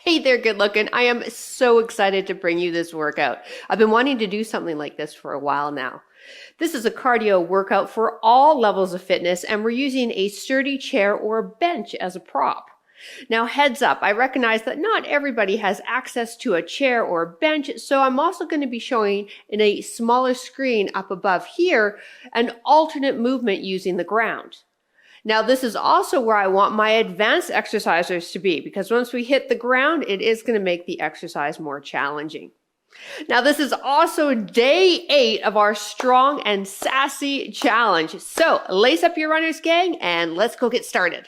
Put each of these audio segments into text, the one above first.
Hey there, good looking. I am so excited to bring you this workout. I've been wanting to do something like this for a while now. This is a cardio workout for all levels of fitness, and we're using a sturdy chair or bench as a prop. Now, heads up, I recognize that not everybody has access to a chair or a bench, so I'm also going to be showing in a smaller screen up above here an alternate movement using the ground. Now, this is also where I want my advanced exercisers to be, because once we hit the ground, it is going to make the exercise more challenging. Now, this is also day 8 of our Strong and Sassy Challenge. So, lace up your runners, gang, and let's go get started.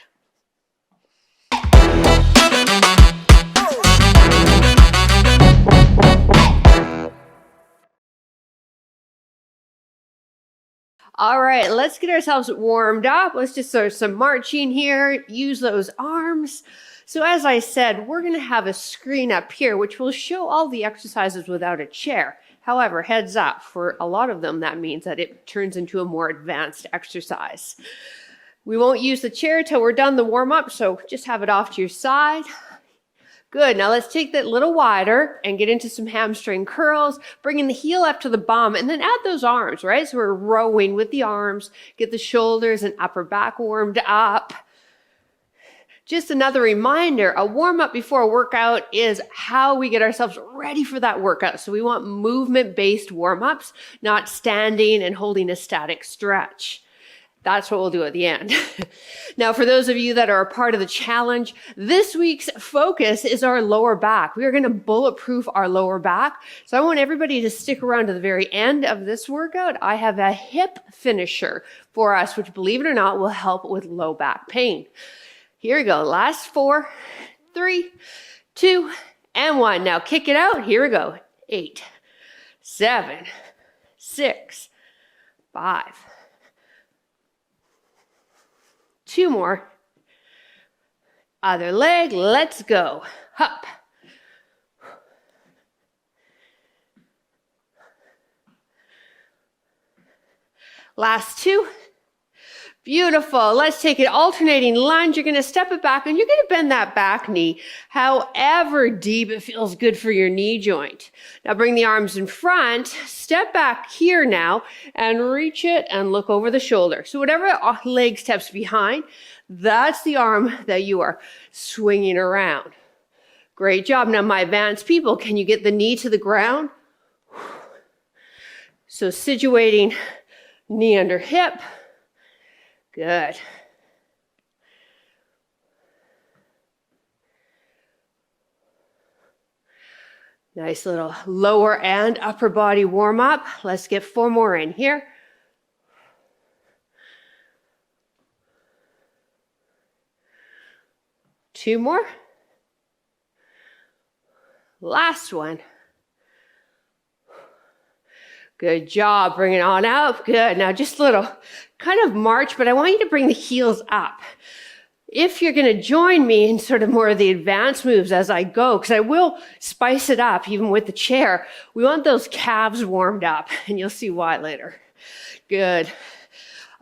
All right, let's get ourselves warmed up. Let's just start some marching here. Use those arms. So as I said, we're going to have a screen up here, which will show all the exercises without a chair. However, heads up, for a lot of them, that means that it turns into a more advanced exercise. We won't use the chair till we're done the warm-up, so just have it off to your side. Good, now let's take that a little wider and get into some hamstring curls, bringing the heel up to the bum, and then add those arms, right? So we're rowing with the arms, get the shoulders and upper back warmed up. Just another reminder, a warm-up before a workout is how we get ourselves ready for that workout. So we want movement-based warm-ups, not standing and holding a static stretch. That's what we'll do at the end. Now, for those of you that are a part of the challenge, this week's focus is our lower back. We are going to bulletproof our lower back. So I want everybody to stick around to the very end of this workout. I have a hip finisher for us, which, believe it or not, will help with low back pain. Here we go. Last 4, 3, 2, and 1. Now kick it out. Here we go. 8, 7, 6, 5. 2 more. Other leg, let's go. Up. Last 2. Beautiful. Let's take an alternating lunge. You're going to step it back and you're going to bend that back knee, however deep it feels good for your knee joint. Now bring the arms in front, step back here now and reach it and look over the shoulder. So whatever leg steps behind, that's the arm that you are swinging around. Great job. Now my advanced people, can you get the knee to the ground? So situating knee under hip. Good. Nice little lower and upper body warm up. Let's get 4 more in here. Two more. Last one. Good job. Bring it on up. Good. Now just a little kind of march, but I want you to bring the heels up. If you're going to join me in sort of more of the advanced moves as I go, because I will spice it up even with the chair, we want those calves warmed up, and you'll see why later. Good.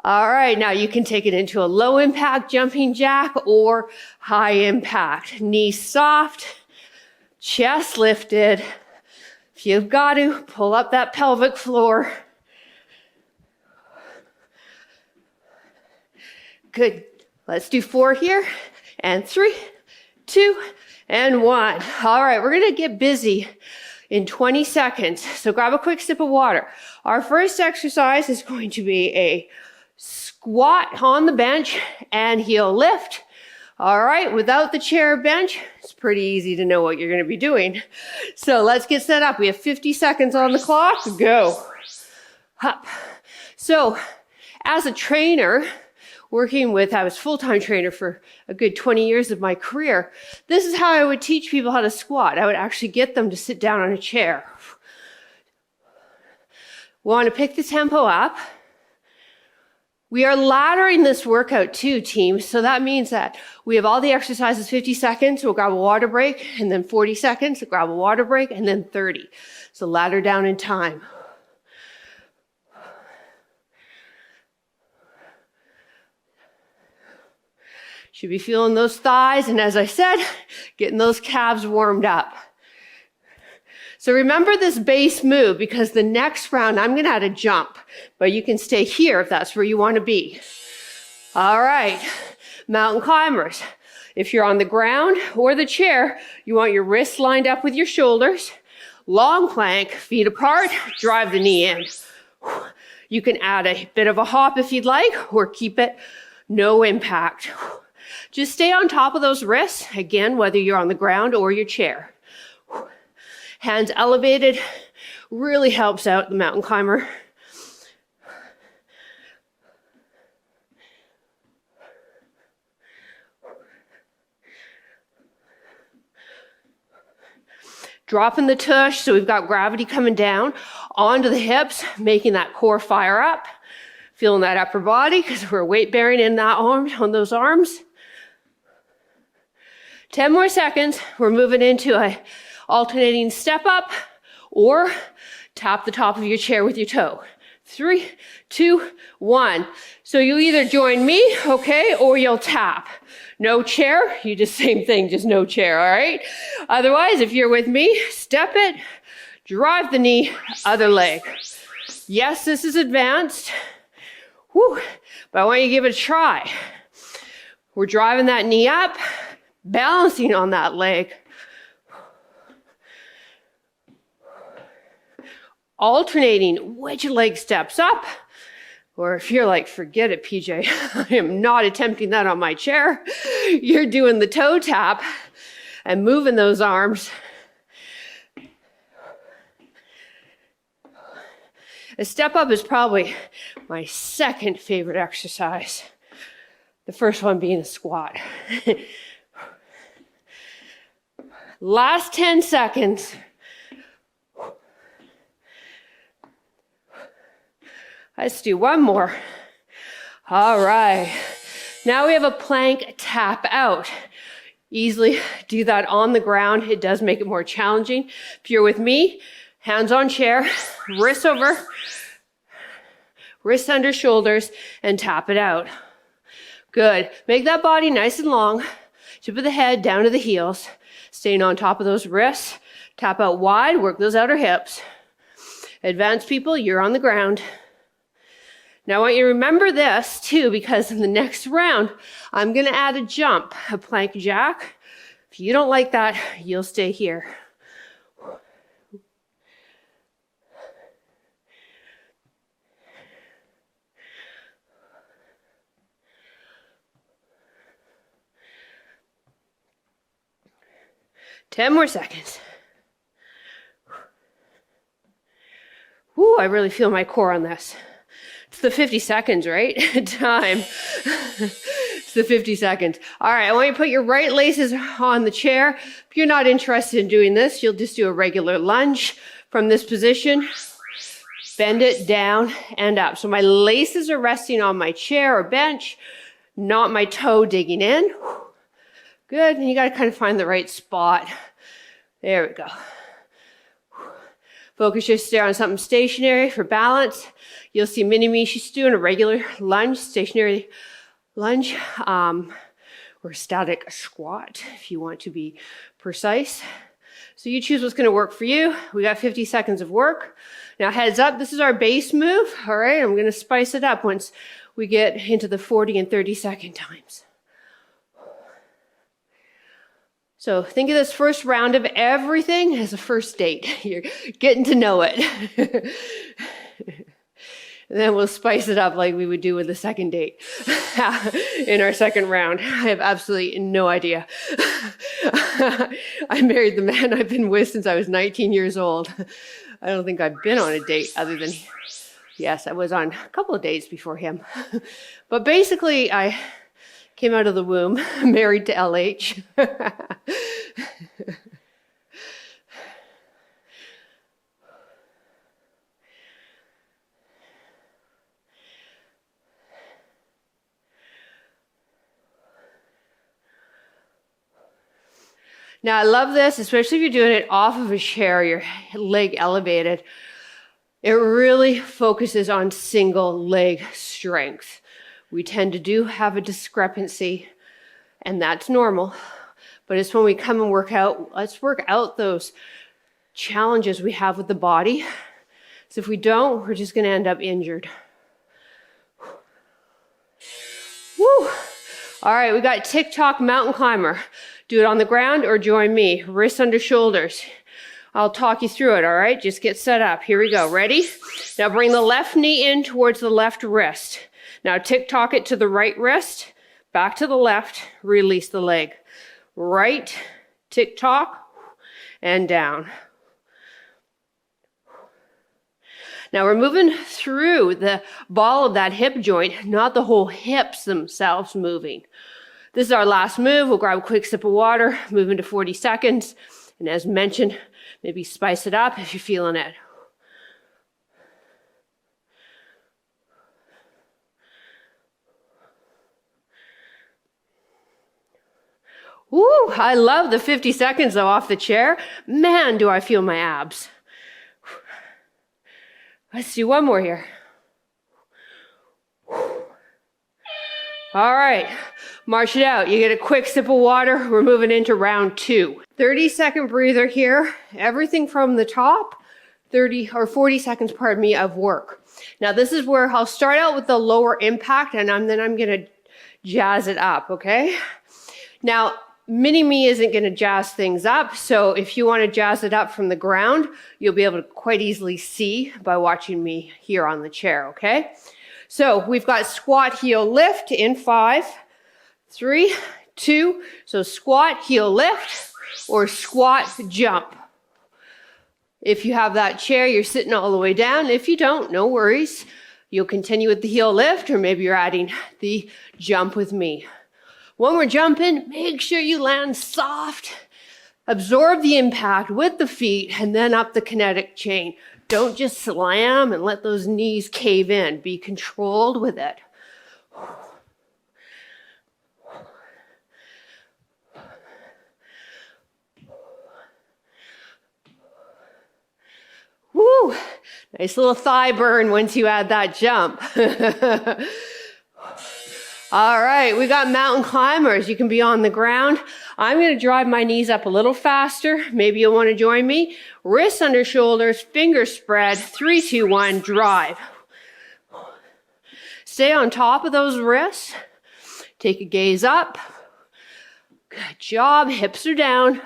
All right, now you can take it into a low impact jumping jack or high impact. Knees soft, chest lifted. If you've got to, pull up that pelvic floor. Good. Let's do 4 here, and 3, 2, and 1. All right, we're going to get busy in 20 seconds. So grab a quick sip of water. Our first exercise is going to be a squat on the bench and heel lift. All right, without the chair bench, it's pretty easy to know what you're going to be doing. So let's get set up. We have 50 seconds on the clock. Go. Up. So as a trainer, working with, I was full-time trainer for a good 20 years of my career. This is how I would teach people how to squat. I would actually get them to sit down on a chair. We want to pick the tempo up. We are laddering this workout too, team. So that means that we have all the exercises 50 seconds. We'll grab a water break, and then 40 seconds, we'll grab a water break, and then 30. So ladder down in time. Should be feeling those thighs, and as I said, getting those calves warmed up. So remember this base move, because the next round I'm gonna add a jump, but you can stay here if that's where you wanna be. All right, mountain climbers. If you're on the ground or the chair, you want your wrists lined up with your shoulders. Long plank, feet apart, drive the knee in. You can add a bit of a hop if you'd like, or keep it no impact. Just stay on top of those wrists, again, whether you're on the ground or your chair. Hands elevated really helps out the mountain climber. Dropping the tush, so we've got gravity coming down onto the hips, making that core fire up. Feeling that upper body, because we're weight bearing in that arm, on those arms. 10 more seconds. We're moving into a alternating step up, or tap the top of your chair with your toe. 3, 2, 1. So you'll either join me, okay, or you'll tap. No chair, you just same thing, just no chair, all right? Otherwise, if you're with me, step it, drive the knee, other leg. Yes, this is advanced. Whew, but I want you to give it a try. We're driving that knee up, balancing on that leg. Alternating which leg steps up, or if you're like, forget it, PJ, I am not attempting that on my chair. You're doing the toe tap and moving those arms. A step up is probably my second favorite exercise. The first one being a squat. Last 10 seconds. Let's do one more. All right. Now we have a plank tap out. Easily do that on the ground. It does make it more challenging. If you're with me, hands on chair, wrists over, wrists under shoulders, and tap it out. Good. Make that body nice and long. Tip of the head down to the heels. Staying on top of those wrists. Tap out wide, work those outer hips. Advanced people, you're on the ground. Now I want you to remember this too, because in the next round, I'm gonna add a jump, a plank jack. If you don't like that, you'll stay here. Ten more seconds. Ooh, I really feel my core on this. It's the 50 seconds, right? Time. It's the 50 seconds. All right, I want you to put your right laces on the chair. If you're not interested in doing this, you'll just do a regular lunge from this position. Bend it down and up. So my laces are resting on my chair or bench, not my toe digging in. Good, and you gotta kind of find the right spot. There we go. Focus your stare on something stationary for balance. You'll see mini-me, she's doing a regular lunge, stationary lunge, or static squat if you want to be precise. So you choose what's gonna work for you. We got 50 seconds of work. Now heads up, this is our base move. All right, I'm gonna spice it up once we get into the 40 and 30 second times. So think of this first round of everything as a first date. You're getting to know it. And then we'll spice it up like we would do with the second date in our second round. I have absolutely no idea. I married the man I've been with since I was 19 years old. I don't think I've been on a date other than, yes, I was on a couple of dates before him. But basically, I came out of the womb, married to LH. Now, I love this, especially if you're doing it off of a chair, your leg elevated. It really focuses on single leg strength. We tend to have a discrepancy And that's normal. But it's when we come and work out, let's work out those challenges we have with the body. So if we don't, we're just going to end up injured. Woo! All right, we got TikTok mountain climber. Do it on the ground or join me. Wrists under shoulders. I'll talk you through it, all right? Just get set up. Here we go. Ready? Now bring the left knee in towards the left wrist. Now TikTok it to the right wrist, back to the left, release the leg. Right, TikTok, and down. Now we're moving through the ball of that hip joint, not the whole hips themselves moving. This is our last move. We'll grab a quick sip of water, move into 40 seconds. And as mentioned, maybe spice it up if you're feeling it. Woo, I love the 50 seconds though off the chair. Man, do I feel my abs. Let's do one more here. All right, march it out. You get a quick sip of water. We're moving into round 2. 30-second breather here. Everything from the top, 40 seconds, pardon me, of work. Now this is where I'll start out with the lower impact and then I'm gonna jazz it up, okay? Now, mini-me isn't gonna jazz things up, so if you wanna jazz it up from the ground, you'll be able to quite easily see by watching me here on the chair, okay? So we've got squat, heel, lift in 5, 3, 2. So squat, heel, lift, or squat, jump. If you have that chair, you're sitting all the way down. If you don't, no worries. You'll continue with the heel lift, or maybe you're adding the jump with me. When we're jumping, make sure you land soft. Absorb the impact with the feet and then up the kinetic chain. Don't just slam and let those knees cave in. Be controlled with it. Woo! Nice little thigh burn once you add that jump. All right, we got mountain climbers. You can be on the ground. I'm going to drive my knees up a little faster. Maybe you'll want to join me. Wrists under shoulders, fingers spread. 3, 2, 1, drive. Stay on top of those wrists. Take a gaze up. Good job. Hips are down.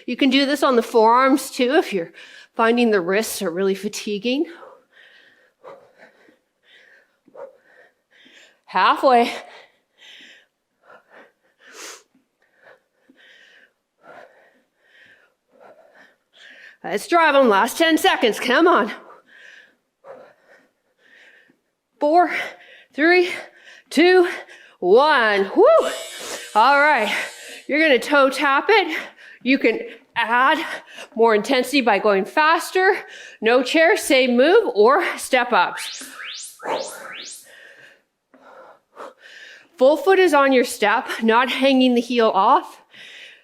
You can do this on the forearms too if you're finding the wrists are really fatiguing. Halfway. Let's drive them. Last 10 seconds. Come on. 4, 3, 2, 1. Woo! All right. You're going to toe tap it. You can add more intensity by going faster. No chair, same move, or step ups. Full foot is on your step, not hanging the heel off.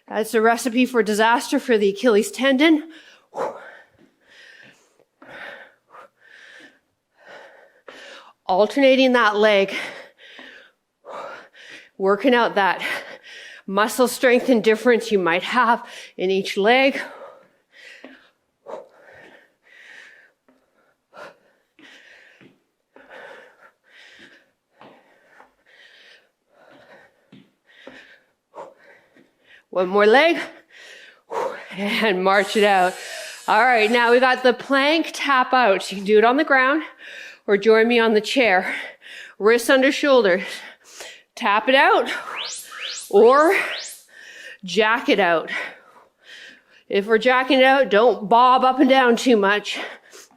That's a recipe for disaster for the Achilles tendon. Alternating that leg. Working out that muscle strength and difference you might have in each leg. One more leg, and march it out. All right, now we got the plank tap out. You can do it on the ground or join me on the chair. Wrists under shoulders. Tap it out or jack it out. If we're jacking it out, don't bob up and down too much.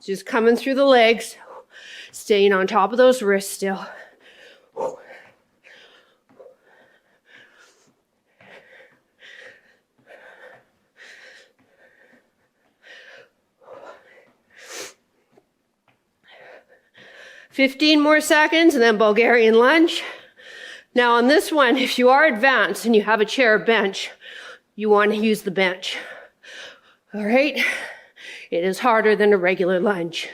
Just coming through the legs, staying on top of those wrists still. 15 more seconds and then Bulgarian lunge. Now on this one, if you are advanced and you have a chair or bench, you want to use the bench. All right? It is harder than a regular lunge.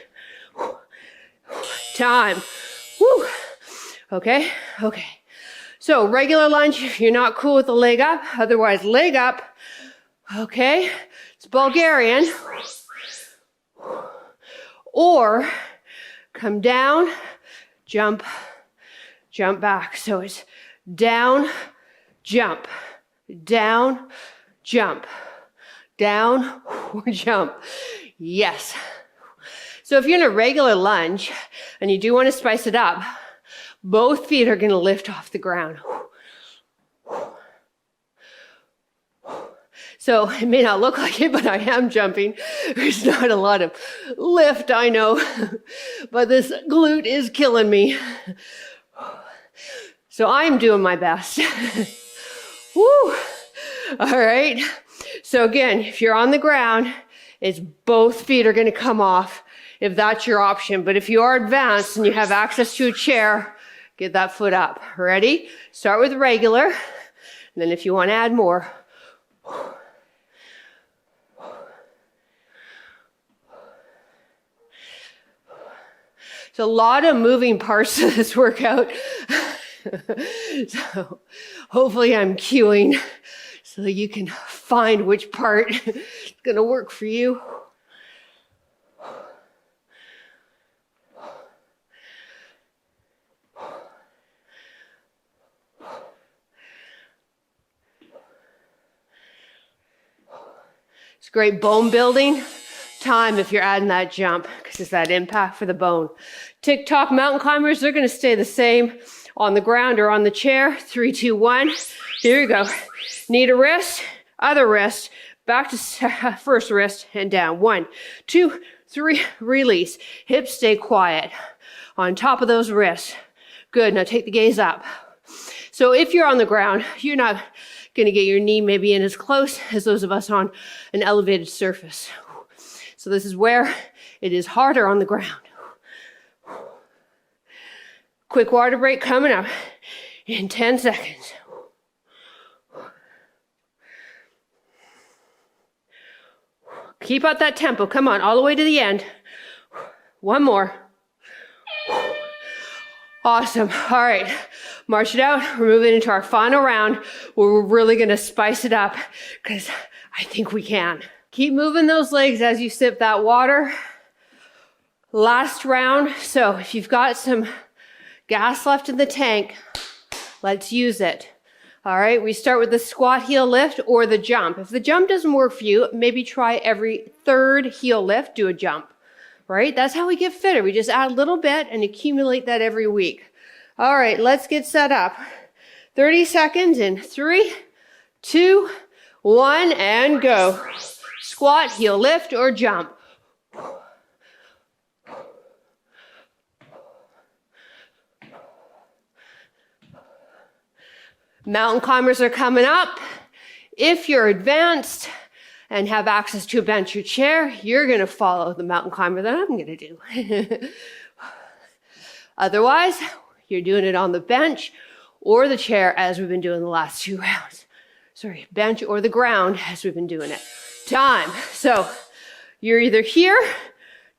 Time. Woo. Okay? Okay. So regular lunge, if you're not cool with the leg up, otherwise leg up. Okay? It's Bulgarian. Or come down, jump, jump back. So it's down, jump, down, jump, down, jump. Yes. So if you're in a regular lunge and you do want to spice it up, both feet are going to lift off the ground. So it may not look like it, but I am jumping. There's not a lot of lift, I know, but this glute is killing me. So I'm doing my best. Woo! All right. So again, if you're on the ground, it's both feet are going to come off if that's your option. But if you are advanced and you have access to a chair, get that foot up. Ready? Start with regular. And then if you want to add more. There's a lot of moving parts to this workout. So hopefully I'm cueing so you can find which part is going to work for you. It's great bone building time if you're adding that jump because it's that impact for the bone. TikTok mountain climbers, they're going to stay the same on the ground or on the chair. 3, 2, 1. Here we go. Knee to wrist, other wrist, back to first wrist and down. 1, 2, 3, release. Hips stay quiet on top of those wrists. Good. Now take the gaze up. So if you're on the ground, you're not going to get your knee maybe in as close as those of us on an elevated surface. So this is where it is harder on the ground. Quick water break coming up in 10 seconds. Keep up that tempo. Come on, all the way to the end. One more. Awesome. All right. March it out. We're moving into our final round where we're really going to spice it up because I think we can. Keep moving those legs as you sip that water. Last round. So if you've got some gas left in the tank, let's use it. All right. We start with the squat heel lift or the jump. If the jump doesn't work for you, maybe try every third heel lift, do a jump. Right? That's how we get fitter. We just add a little bit and accumulate that every week. All right, let's get set up. 30 seconds in 3, 2, 1, and go. Squat, heel lift, or jump. Mountain climbers are coming up. If you're advanced and have access to a bench or chair, you're going to follow the mountain climber that I'm going to do. Otherwise, you're doing it on the bench or the chair as we've been doing the last 2 rounds. Sorry, bench or the ground as we've been doing it. Time. So you're either here,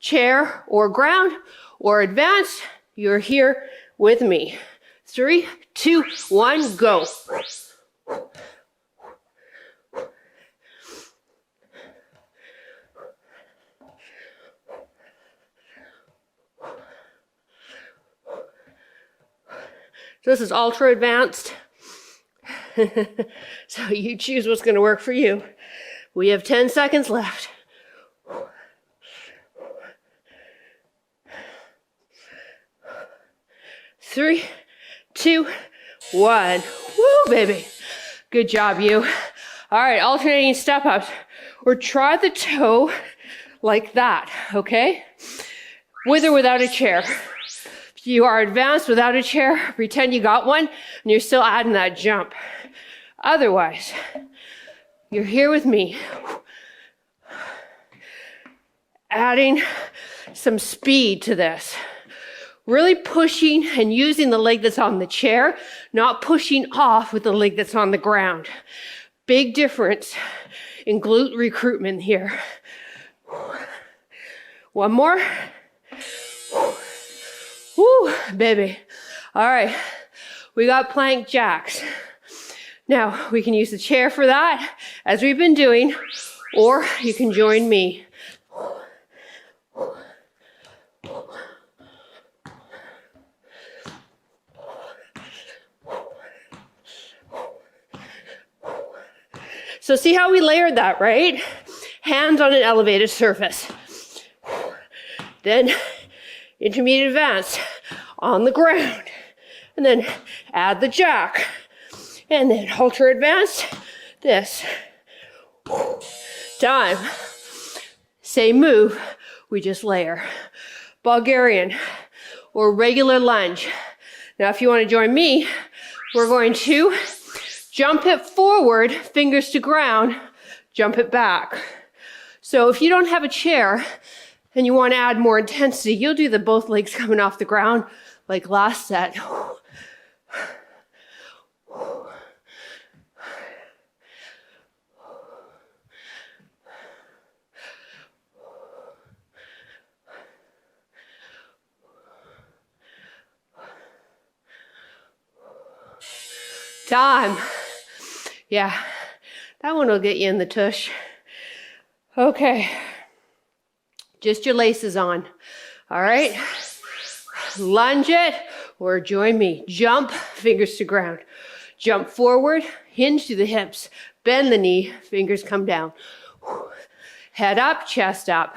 chair or ground, or advanced, you're here with me. 3, 2, 1, go. So this is ultra advanced. So you choose what's going to work for you. We have 10 seconds left. 3, 2, 1. Woo, baby. Good job, you. All right, alternating step ups. Or try the toe like that, okay? With or without a chair. If you are advanced without a chair, pretend you got one and you're still adding that jump. Otherwise, you're here with me. Adding some speed to this. Really pushing and using the leg that's on the chair, not pushing off with the leg that's on the ground. Big difference in glute recruitment here. One more. Woo, baby. All right, we got plank jacks. Now, we can use the chair for that, as we've been doing, or you can join me. So see how we layered that, right? Hands on an elevated surface. Then intermediate advance on the ground. And then add the jack. And then halter advance, this. Time. Same move, we just layer. Bulgarian or regular lunge. Now if you want to join me, we're going to jump it forward, fingers to ground, jump it back. So if you don't have a chair and you want to add more intensity, you'll do the both legs coming off the ground like last set. Time. Yeah, that one will get you in the tush. Okay, just your laces on. All right, lunge it or join me. Jump, fingers to ground. Jump forward, hinge to the hips, bend the knee, fingers come down. Head up, chest up.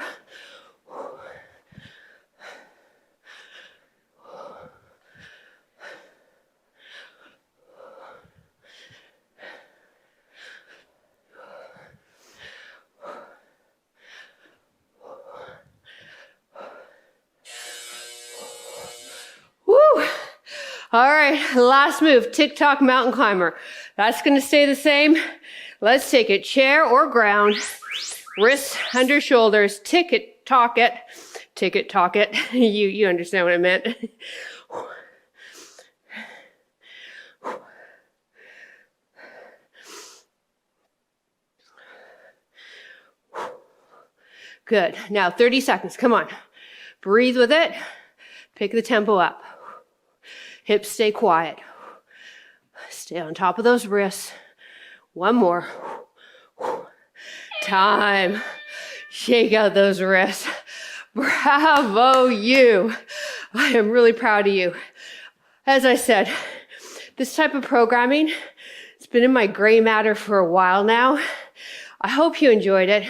All right, last move, tick-tock mountain climber. That's gonna stay the same. Let's take it, chair or ground, wrists under shoulders, tick-tock it, tick-tock it. You understand what I meant. Good, now 30 seconds, come on. Breathe with it, pick the tempo up. Hips stay quiet. Stay on top of those wrists. One more. Time. Shake out those wrists. Bravo, you. I am really proud of you. As I said, this type of programming, it's been in my gray matter for a while now. I hope you enjoyed it.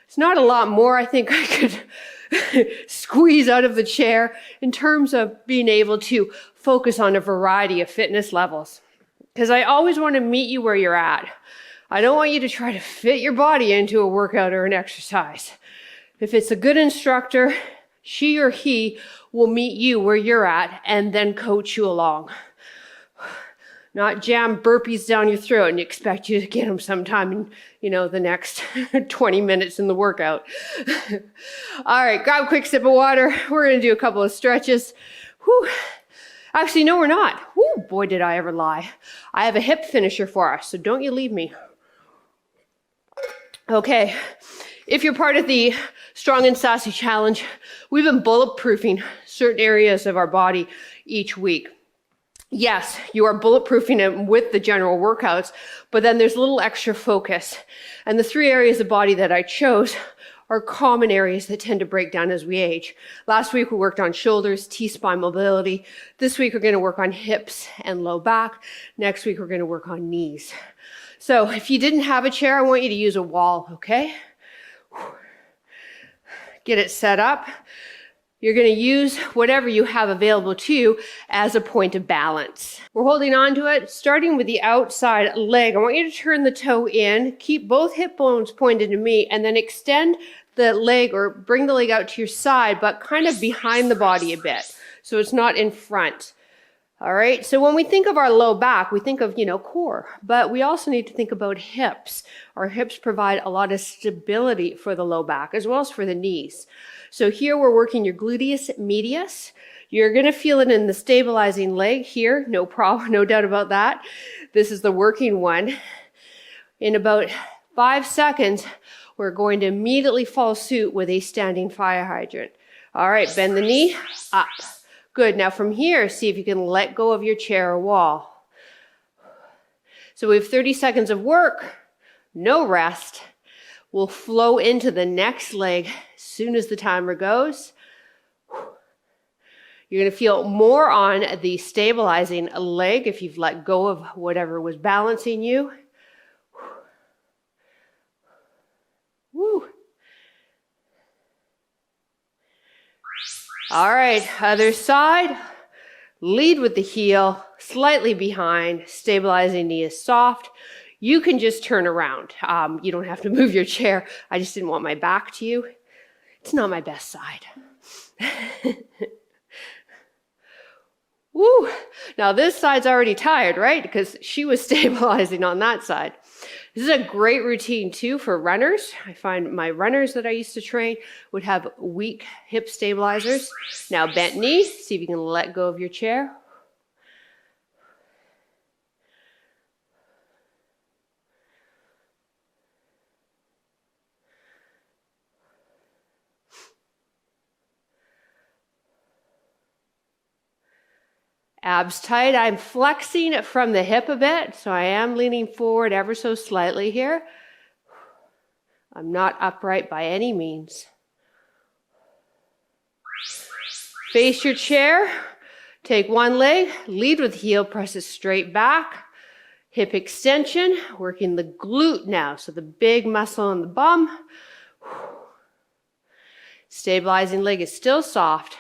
It's not a lot more I think I could squeeze out of the chair in terms of being able to focus on a variety of fitness levels. Because I always want to meet you where you're at. I don't want you to try to fit your body into a workout or an exercise. If it's a good instructor, she or he will meet you where you're at and then coach you along. Not jam burpees down your throat and expect you to get them sometime in, the next 20 minutes in the workout. All right, grab a quick sip of water. We're going to do a couple of stretches. Whew. Actually, no, we're not. Whew, boy, did I ever lie. I have a hip finisher for us, so don't you leave me. Okay, if you're part of the Strong and Sassy Challenge, we've been bulletproofing certain areas of our body each week. Yes, you are bulletproofing it with the general workouts, but then there's a little extra focus. And the 3 areas of body that I chose are common areas that tend to break down as we age. Last week we worked on shoulders, T-spine mobility. This week we're going to work on hips and low back. Next week we're going to work on knees. So if you didn't have a chair, I want you to use a wall, okay? Get it set up. You're going to use whatever you have available to you as a point of balance. We're holding on to it, starting with the outside leg. I want you to turn the toe in, keep both hip bones pointed to me, and then extend the leg or bring the leg out to your side, but kind of behind the body a bit, so it's not in front. All right, so when we think of our low back, we think of, core, but we also need to think about hips. Our hips provide a lot of stability for the low back as well as for the knees. So here we're working your gluteus medius. You're going to feel it in the stabilizing leg here. No problem, no doubt about that. This is the working one. In about 5 seconds, we're going to immediately follow suit with a standing fire hydrant. All right, bend the knee, up. Good. Now from here, see if you can let go of your chair or wall. So we have 30 seconds of work, no rest. We'll flow into the next leg as soon as the timer goes. You're going to feel more on the stabilizing leg if you've let go of whatever was balancing you. Woo. All right, other side. Lead with the heel, slightly behind, stabilizing knee is soft. You can just turn around. You don't have to move your chair. I just didn't want my back to you. It's not my best side. Woo! Now this side's already tired, right? Because she was stabilizing on that side. This is a great routine too for runners. I find my runners that I used to train would have weak hip stabilizers. Now bent knee, see if you can let go of your chair. Abs tight. I'm flexing from the hip a bit, so I am leaning forward ever so slightly here. I'm not upright by any means. Face your chair. Take one leg, lead with heel, press it straight back. Hip extension, working the glute now, so the big muscle in the bum. Stabilizing leg is still soft.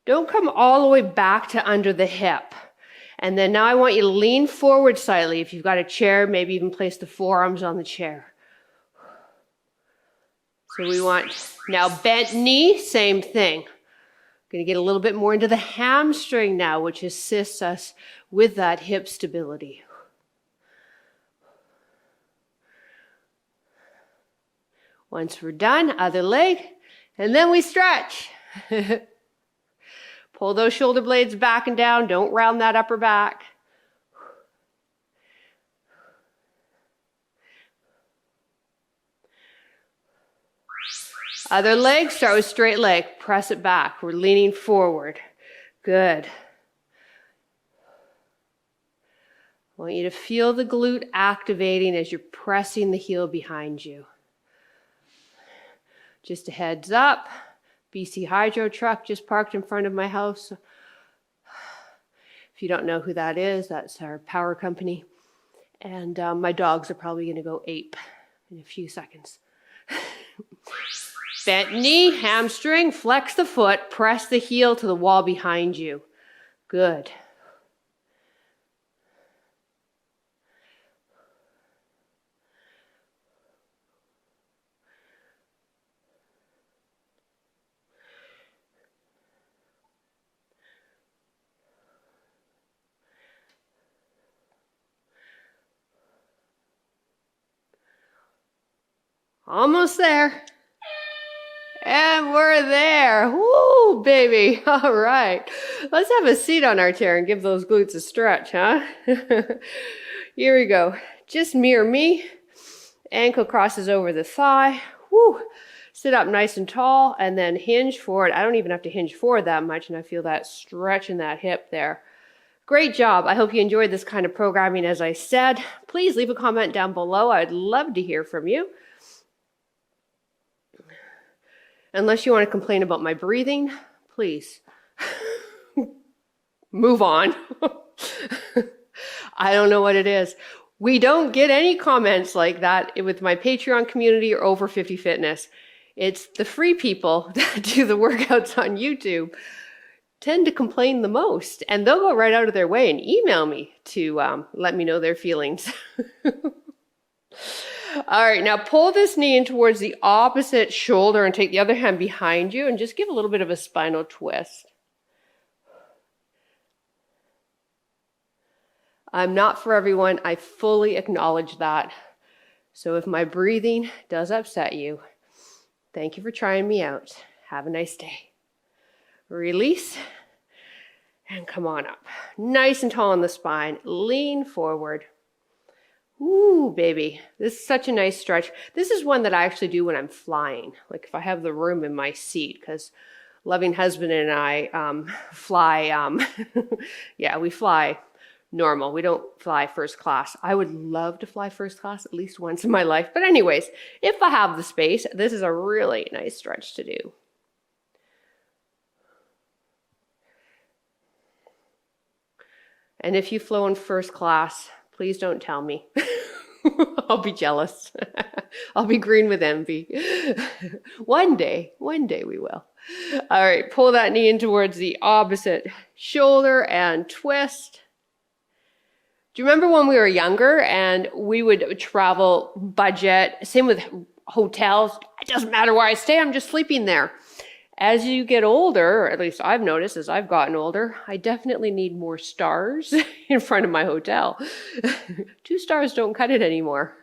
Don't come all the way back to under the hip. And then now I want you to lean forward slightly. If you've got a chair, maybe even place the forearms on the chair. So we want now bent knee, same thing. Going to get a little bit more into the hamstring now, which assists us with that hip stability. Once we're done, other leg, and then we stretch. Pull those shoulder blades back and down. Don't round that upper back. Other leg, start with straight leg. Press it back. We're leaning forward. Good. I want you to feel the glute activating as you're pressing the heel behind you. Just a heads up. BC Hydro truck just parked in front of my house. If you don't know who that is, that's our power company. And my dogs are probably going to go ape in a few seconds. Bent knee, hamstring, flex the foot, press the heel to the wall behind you. Good. Almost there. And we're there. Woo, baby. All right. Let's have a seat on our chair and give those glutes a stretch, huh? Here we go. Just mirror me. Ankle crosses over the thigh. Woo. Sit up nice and tall and then hinge forward. I don't even have to hinge forward that much, and I feel that stretch in that hip there. Great job. I hope you enjoyed this kind of programming, as I said. Please leave a comment down below. I'd love to hear from you. Unless you want to complain about my breathing, please move on. I don't know what it is. We don't get any comments like that with my Patreon community or Over 50 Fitness. It's the free people that do the workouts on YouTube tend to complain the most, and they'll go right out of their way and email me to let me know their feelings. All right, now pull this knee in towards the opposite shoulder and take the other hand behind you and just give a little bit of a spinal twist. I'm not for everyone. I fully acknowledge that. So if my breathing does upset you, thank you for trying me out. Have a nice day. Release and come on up. Nice and tall on the spine. Lean forward. Ooh, baby. This is such a nice stretch. This is one that I actually do when I'm flying. Like if I have the room in my seat, because loving husband and I fly, yeah, we fly normal. We don't fly first class. I would love to fly first class at least once in my life. But anyways, if I have the space, this is a really nice stretch to do. And if you've flown first class, please don't tell me. I'll be jealous. I'll be green with envy. One day we will. All right, pull that knee in towards the opposite shoulder and twist. Do you remember when we were younger and we would travel budget? Same with hotels. It doesn't matter where I stay, I'm just sleeping there. As you get older, or at least I've noticed as I've gotten older, I definitely need more stars in front of my hotel. 2 stars don't cut it anymore.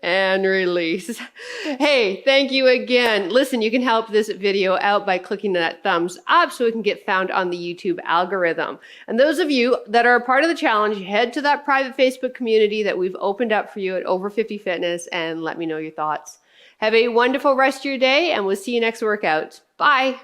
And release. Hey, thank you again. Listen, you can help this video out by clicking that thumbs up so it can get found on the YouTube algorithm. And those of you that are a part of the challenge, head to that private Facebook community that we've opened up for you at Over 50 Fitness and let me know your thoughts. Have a wonderful rest of your day, and we'll see you next workout. Bye.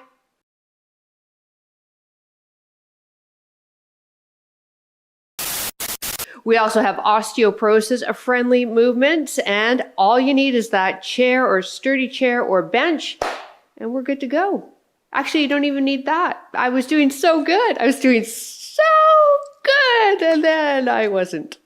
We also have osteoporosis, a friendly movement, and all you need is that chair or sturdy chair or bench, and we're good to go. Actually, you don't even need that. I was doing so good. I was doing so good, and then I wasn't.